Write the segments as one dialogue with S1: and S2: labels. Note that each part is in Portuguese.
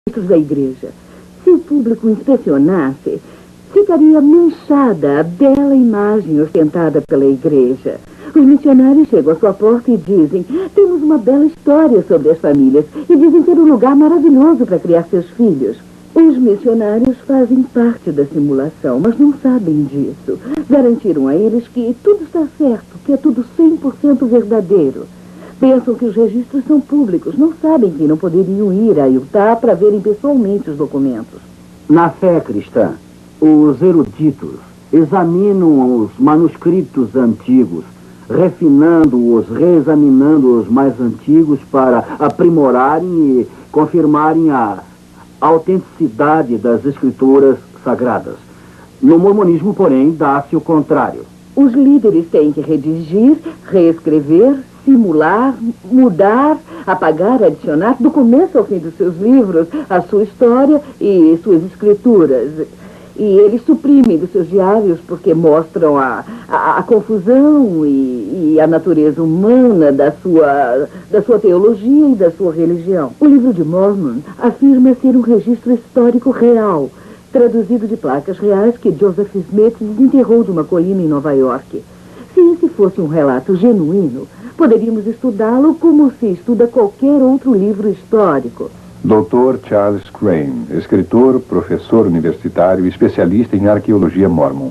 S1: da igreja. Se o público inspecionasse, ficaria manchada a bela imagem ostentada pela igreja. Os missionários chegam à sua porta e dizem: temos uma bela história sobre as famílias e dizem ter um lugar maravilhoso para criar seus filhos. Os missionários fazem parte da simulação, mas não sabem disso. Garantiram a eles que tudo está certo, que é tudo 100% verdadeiro. Pensam que os registros são públicos, não sabem que não poderiam ir a Utah para verem pessoalmente os documentos.
S2: Na fé cristã, os eruditos examinam os manuscritos antigos, refinando-os, reexaminando os mais antigos para aprimorarem e confirmarem a autenticidade das escrituras sagradas. No mormonismo, porém, dá-se o contrário.
S1: Os líderes têm que redigir, reescrever, simular, mudar, apagar, adicionar, do começo ao fim dos seus livros, a sua história e suas escrituras. E eles suprimem dos seus diários porque mostram a confusão e a natureza humana da sua teologia e da sua religião. O livro de Mormon afirma ser um registro histórico real, traduzido de placas reais que Joseph Smith desenterrou de uma colina em Nova York. Se esse fosse um relato genuíno, poderíamos estudá-lo como se estuda qualquer outro livro histórico.
S3: Dr. Charles Crane, escritor, professor universitário e especialista em arqueologia mormon.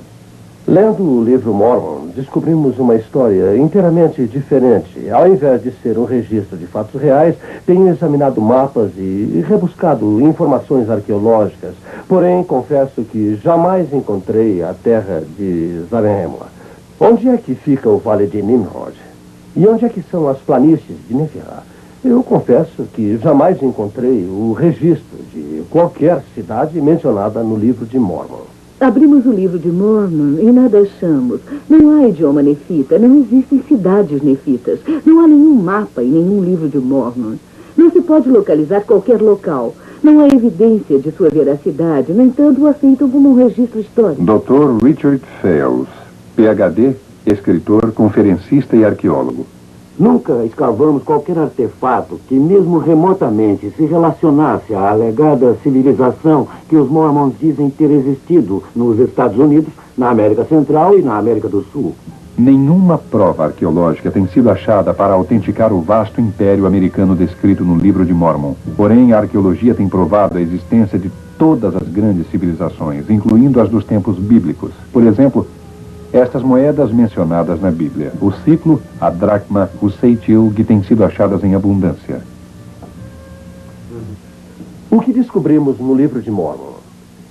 S4: Lendo o livro Mormon, descobrimos uma história inteiramente diferente. Ao invés de ser um registro de fatos reais, tenho examinado mapas e rebuscado informações arqueológicas. Porém, confesso que jamais encontrei a terra de Zarahemla. Onde é que fica o Vale de Nimrod? E onde é que são as planícies de Neferá? Eu confesso que jamais encontrei o registro de qualquer cidade mencionada no livro de Mormon.
S1: Abrimos o livro de Mormon e nada achamos. Não há idioma nefita, não existem cidades nefitas, não há nenhum mapa e nenhum livro de Mormon. Não se pode localizar qualquer local. Não há evidência de sua veracidade, no entanto, o aceitam como um registro histórico.
S3: Dr. Richard Fales, PhD, escritor, conferencista e arqueólogo.
S2: Nunca escavamos qualquer artefato que, mesmo remotamente, se relacionasse à alegada civilização que os Mormons dizem ter existido nos Estados Unidos, na América Central e na América do Sul.
S3: Nenhuma prova arqueológica tem sido achada para autenticar o vasto império americano descrito no livro de Mormon. Porém, a arqueologia tem provado a existência de todas as grandes civilizações, incluindo as dos tempos bíblicos. Por exemplo, estas moedas mencionadas na Bíblia, o ciclo, a dracma, o ceitil, que têm sido achadas em abundância.
S4: O que descobrimos no livro de Mormon?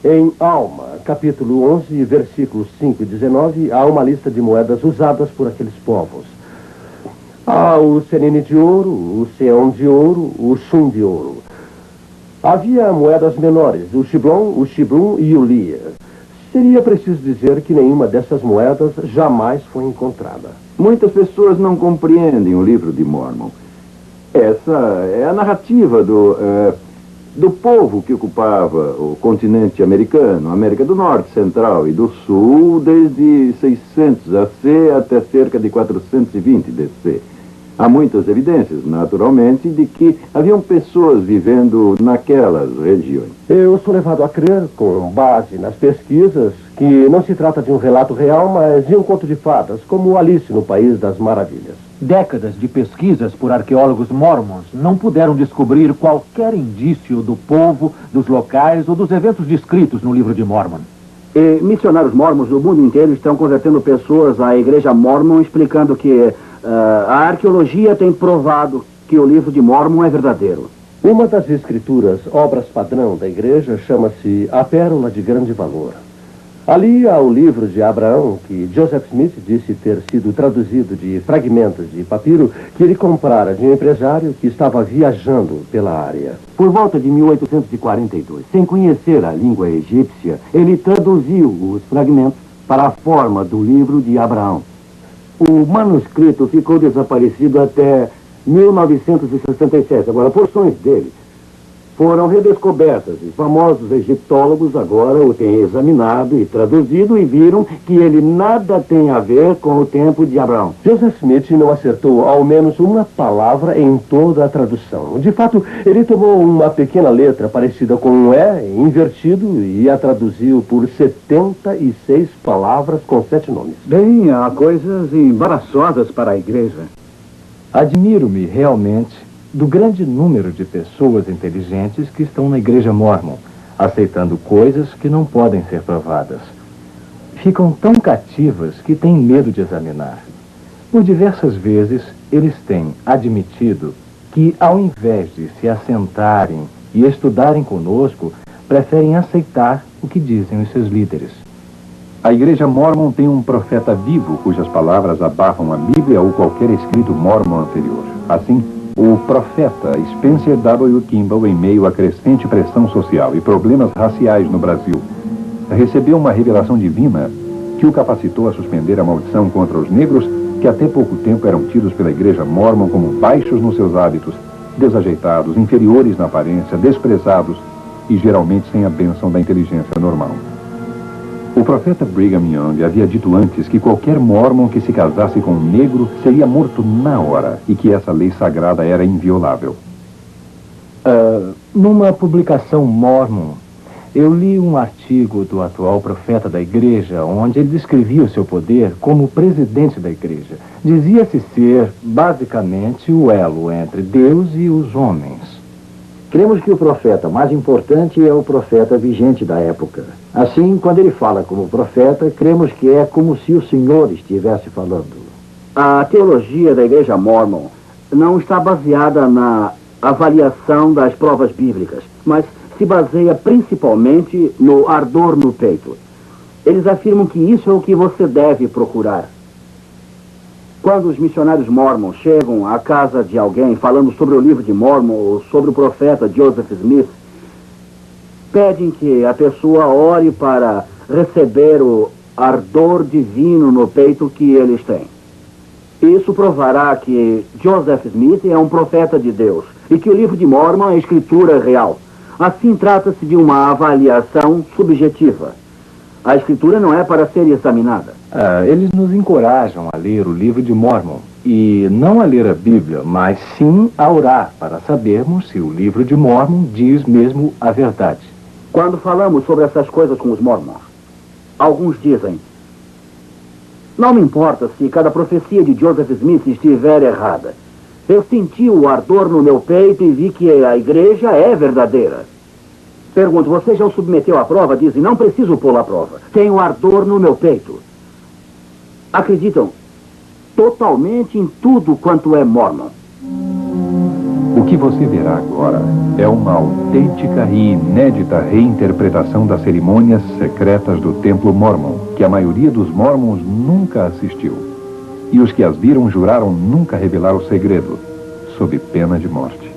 S4: Em Alma, capítulo 11, versículos 5 e 19, há uma lista de moedas usadas por aqueles povos. Há o senine de ouro, o seon de ouro, o shum de ouro. Havia moedas menores, o shiblon, o shibrum e o lia. Seria preciso dizer que nenhuma dessas moedas jamais foi encontrada.
S5: Muitas pessoas não compreendem o livro de Mormon. Essa é a narrativa do povo que ocupava o continente americano, América do Norte, Central e do Sul, desde 600 AC até cerca de 420 DC. Há muitas evidências, naturalmente, de que haviam pessoas vivendo naquelas regiões.
S4: Eu sou levado a crer, com base nas pesquisas, que não se trata de um relato real, mas de um conto de fadas, como Alice no País das Maravilhas.
S6: Décadas de pesquisas por arqueólogos mormons não puderam descobrir qualquer indício do povo, dos locais ou dos eventos descritos no livro de Mormon.
S2: E missionários mormons do mundo inteiro estão convertendo pessoas à igreja mormon, explicando que a arqueologia tem provado que o livro de Mormon é verdadeiro.
S4: Uma das escrituras, obras padrão da igreja, chama-se A Pérola de Grande Valor. Ali há o livro de Abraão, que Joseph Smith disse ter sido traduzido de fragmentos de papiro que ele comprara de um empresário que estava viajando pela área.
S2: Por volta de 1842, sem conhecer a língua egípcia, ele traduziu os fragmentos para a forma do livro de Abraão. O manuscrito ficou desaparecido até 1967. Agora, porções dele foram redescobertas e famosos egiptólogos agora o têm examinado e traduzido e viram que ele nada tem a ver com o tempo de Abraão.
S4: Joseph Smith não acertou ao menos uma palavra em toda a tradução. De fato, ele tomou uma pequena letra parecida com um E invertido e a traduziu por 76 palavras com 7 nomes.
S7: Bem, há coisas embaraçosas para a igreja.
S6: Admiro-me realmente do grande número de pessoas inteligentes que estão na Igreja Mórmon, aceitando coisas que não podem ser provadas. Ficam tão cativas que têm medo de examinar. Por diversas vezes, eles têm admitido que, ao invés de se assentarem e estudarem conosco, preferem aceitar o que dizem os seus líderes.
S3: A Igreja Mórmon tem um profeta vivo cujas palavras abafam a Bíblia ou qualquer escrito mórmon anterior. Assim, o profeta Spencer W. Kimball, em meio à crescente pressão social e problemas raciais no Brasil, recebeu uma revelação divina que o capacitou a suspender a maldição contra os negros que até pouco tempo eram tidos pela Igreja Mórmon como baixos nos seus hábitos, desajeitados, inferiores na aparência, desprezados e geralmente sem a bênção da inteligência normal. O profeta Brigham Young havia dito antes que qualquer mórmon que se casasse com um negro seria morto na hora e que essa lei sagrada era inviolável.
S6: Numa publicação mórmon, eu li um artigo do atual profeta da igreja, onde ele descrevia o seu poder como presidente da igreja. Dizia-se ser, basicamente, o elo entre Deus e os homens.
S7: Cremos que o profeta mais importante é o profeta vigente da época. Assim, quando ele fala como profeta, cremos que é como se o Senhor estivesse falando.
S8: A teologia da Igreja Mórmon não está baseada na avaliação das provas bíblicas, mas se baseia principalmente no ardor no peito. Eles afirmam que isso é o que você deve procurar. Quando os missionários Mormons chegam à casa de alguém falando sobre o livro de Mormon ou sobre o profeta Joseph Smith, pedem que a pessoa ore para receber o ardor divino no peito que eles têm. Isso provará que Joseph Smith é um profeta de Deus e que o livro de Mormon é escritura real. Assim, trata-se de uma avaliação subjetiva. A escritura não é para ser examinada.
S6: Eles nos encorajam a ler o livro de Mormon e não a ler a Bíblia, mas sim a orar para sabermos se o livro de Mormon diz mesmo a verdade.
S8: Quando falamos sobre essas coisas com os Mormons, alguns dizem: não me importa se cada profecia de Joseph Smith estiver errada. Eu senti o ardor no meu peito e vi que a igreja é verdadeira. Pergunto, você já o submeteu à prova? Dizem, não preciso pô-lo à prova. Tenho ardor no meu peito. Acreditam totalmente em tudo quanto é Mormon.
S3: O que você verá agora é uma autêntica e inédita reinterpretação das cerimônias secretas do Templo Mormon, que a maioria dos Mormons nunca assistiu. E os que as viram juraram nunca revelar o segredo, sob pena de morte.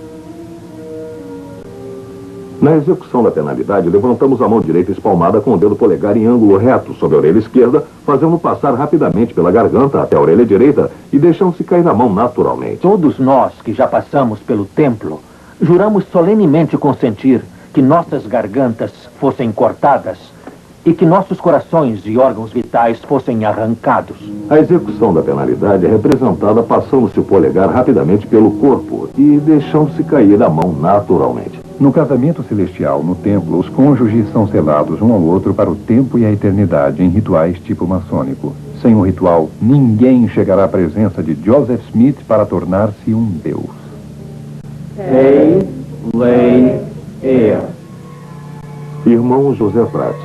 S5: Na execução da penalidade, levantamos a mão direita espalmada com o dedo polegar em ângulo reto sobre a orelha esquerda, fazendo passar rapidamente pela garganta até a orelha direita e deixando-se cair na mão naturalmente.
S6: Todos nós que já passamos pelo templo, juramos solenemente consentir que nossas gargantas fossem cortadas e que nossos corações e órgãos vitais fossem arrancados.
S5: A execução da penalidade é representada passando-se o polegar rapidamente pelo corpo e deixando-se cair a mão naturalmente.
S3: No casamento celestial, no templo, os cônjuges são selados um ao outro para o tempo e a eternidade em rituais tipo maçônico. Sem um ritual, ninguém chegará à presença de Joseph Smith para tornar-se um deus.
S4: Ei, lei,
S5: Irmão José Prates,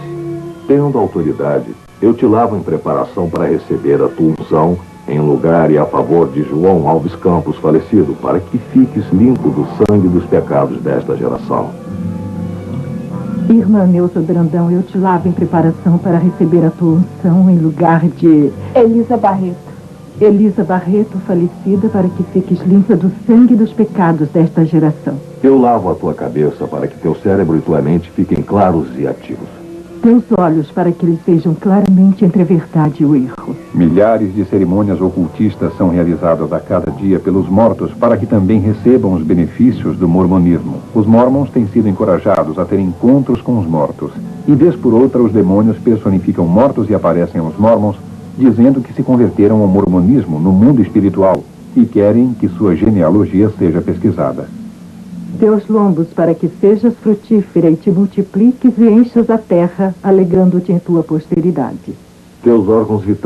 S5: tendo autoridade, eu te lavo em preparação para receber a tua unção em lugar e a favor de João Alves Campos, falecido, para que fiques limpo do sangue dos pecados desta geração.
S9: Irmã Neuza Brandão, eu te lavo em preparação para receber a tua unção em lugar de...
S10: Elisa Barreto.
S9: Elisa Barreto, falecida, para que fiques limpa do sangue dos pecados desta geração.
S5: Eu lavo a tua cabeça para que teu cérebro e tua mente fiquem claros e ativos.
S9: Teus olhos para que eles vejam claramente entre a verdade e o erro.
S3: Milhares de cerimônias ocultistas são realizadas a cada dia pelos mortos para que também recebam os benefícios do mormonismo. Os mormons têm sido encorajados a ter encontros com os mortos. E vez por outra, os demônios personificam mortos e aparecem aos mormons, dizendo que se converteram ao mormonismo no mundo espiritual e querem que sua genealogia seja pesquisada.
S9: Teus lombos para que sejas frutífera e te multipliques e enchas a terra, alegrando-te em tua posteridade.
S4: Teus órgãos vitais